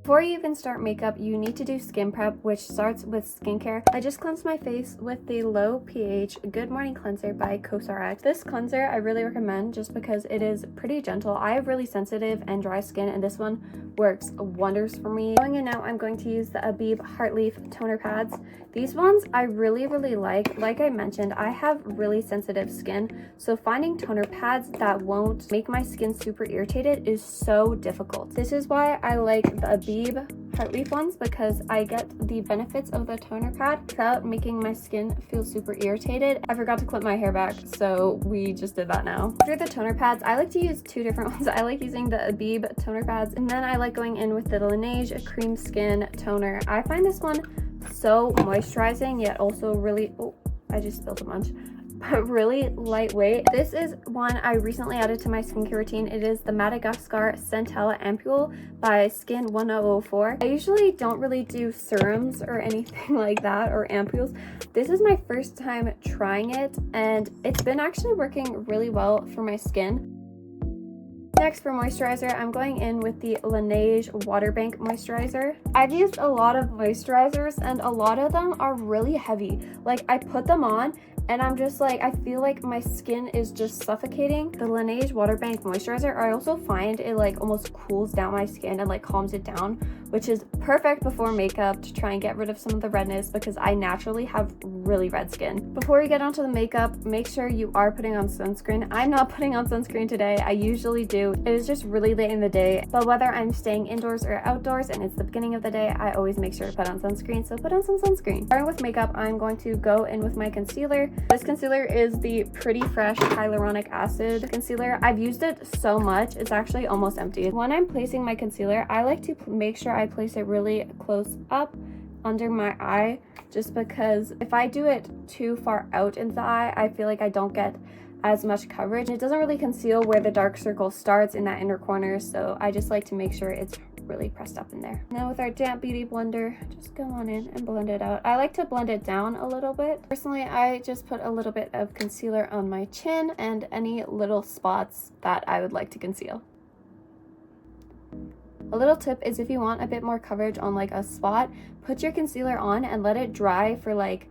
Before you even start makeup, you need to do skin prep, which starts with skincare. I just cleansed my face with the low pH Good Morning Cleanser by CosRx. This cleanser I really recommend just because it is pretty gentle. I have really sensitive and dry skin, and this one works wonders for me. Going in now, I'm going to use the Abib Heartleaf toner pads. These ones I really like. Like I mentioned, I have really sensitive skin, so finding toner pads that won't make my skin super irritated is so difficult. This is why I like the Abib Heartleaf ones, because I get the benefits of the toner pad without making my skin feel super irritated. I forgot to clip my hair back, so we just did that now. For the toner pads, I like to use two different ones. I like using the Abib toner pads, and then I like going in with the Laneige Cream Skin Toner. I find this one so moisturizing, yet also really, oh, I just spilled a bunch, but really lightweight. This is one I recently added to my skincare routine. It is the Madagascar Centella Ampule by Skin 1004. I usually don't really do serums or anything like that, or ampules. This is my first time trying it, and it's been actually working really well for my skin. Next, for moisturizer, I'm going in with the Laneige Water Bank Moisturizer. I've used a lot of moisturizers, and a lot of them are really heavy. Like, I put them on and I'm just like, I feel like my skin is just suffocating. The Laneige Water Bank Moisturizer, I also find it like almost cools down my skin and like calms it down, which is perfect before makeup to try and get rid of some of the redness, because I naturally have really red skin. Before you get onto the makeup, make sure you are putting on sunscreen. I'm not putting on sunscreen today. I usually do. It is just really late in the day, but whether I'm staying indoors or outdoors and it's the beginning of the day, I always make sure to put on sunscreen, so put on some sunscreen. Starting with makeup, I'm going to go in with my concealer. This concealer is the Pretty Fresh Hyaluronic Acid concealer. I've used it so much, it's actually almost empty. When I'm placing my concealer, I like to make sure I place it really close up under my eye, just because if I do it too far out into the eye, I feel like I don't get as much coverage. It doesn't really conceal where the dark circle starts in that inner corner, so I just like to make sure it's really pressed up in there. Now with our damp beauty blender, just go on in and blend it out. I like to blend it down a little bit. Personally, I just put a little bit of concealer on my chin and any little spots that I would like to conceal. A little tip is, if you want a bit more coverage on like a spot, put your concealer on and let it dry for like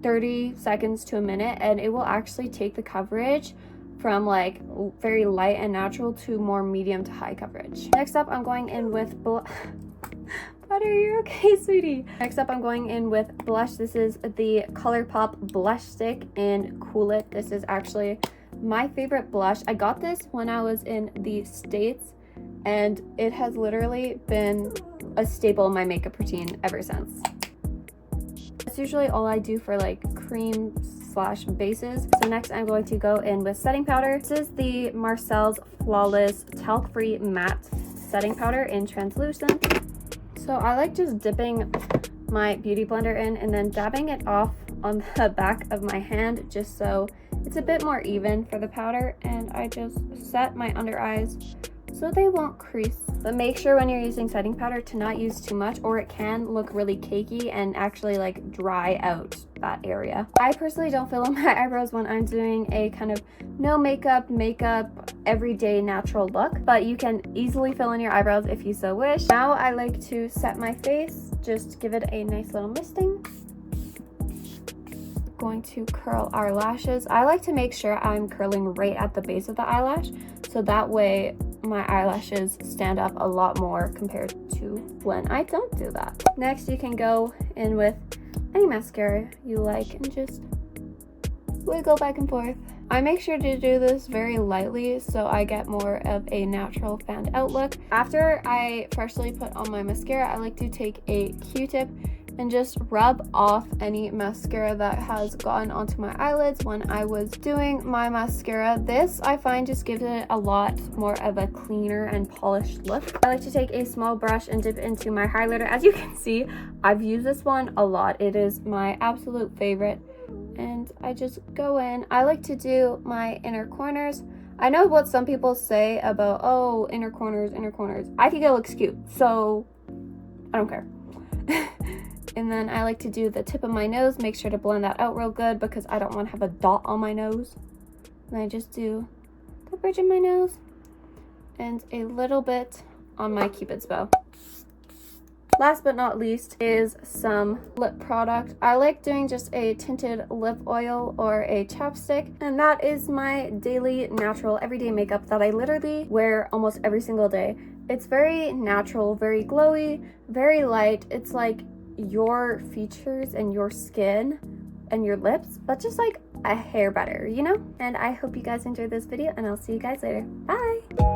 30 seconds to a minute, and it will actually take the coverage from like very light and natural to more medium to high coverage. Next up, I'm going in with Butter, you're okay, sweetie. Next up, I'm going in with blush. This is the ColourPop Blush Stick in Cool It. This is actually my favorite blush. I got this when I was in the States, and it has literally been a staple in my makeup routine ever since. That's usually all I do for like cream/bases. So next I'm going to go in with setting powder. This is the Marcel's Flawless Talc-Free Matte Setting Powder in Translucent. So I like just dipping my beauty blender in and then dabbing it off on the back of my hand, just so it's a bit more even for the powder, and I just set my under eyes so they won't crease. But make sure when you're using setting powder to not use too much, or it can look really cakey and actually like dry out that area. I personally don't fill in my eyebrows when I'm doing a kind of no makeup, everyday natural look, but you can easily fill in your eyebrows if you so wish. Now I like to set my face, just give it a nice little misting. Going to curl our lashes. I like to make sure I'm curling right at the base of the eyelash, so that way my eyelashes stand up a lot more compared to when I don't do that. Next, you can go in with any mascara you like and just wiggle back and forth. I make sure to do this very lightly so I get more of a natural fanned out look. After I freshly put on my mascara, I like to take a Q-tip and just rub off any mascara that has gotten onto my eyelids when I was doing my mascara. This, I find, just gives it a lot more of a cleaner and polished look. I like to take a small brush and dip into my highlighter. As you can see, I've used this one a lot. It is my absolute favorite, and I just go in. I like to do my inner corners. I know what some people say about, oh, inner corners. I think it looks cute, so I don't care. And then I like to do the tip of my nose. Make sure to blend that out real good because I don't want to have a dot on my nose. And I just do the bridge of my nose and a little bit on my Cupid's bow. Last but not least is some lip product. I like doing just a tinted lip oil or a chapstick, and that is my daily natural everyday makeup that I literally wear almost every single day. It's very natural, very glowy, very light. It's like your features and your skin and your lips, but just like a hair better, you know? And I hope you guys enjoyed this video, and I'll see you guys later. Bye!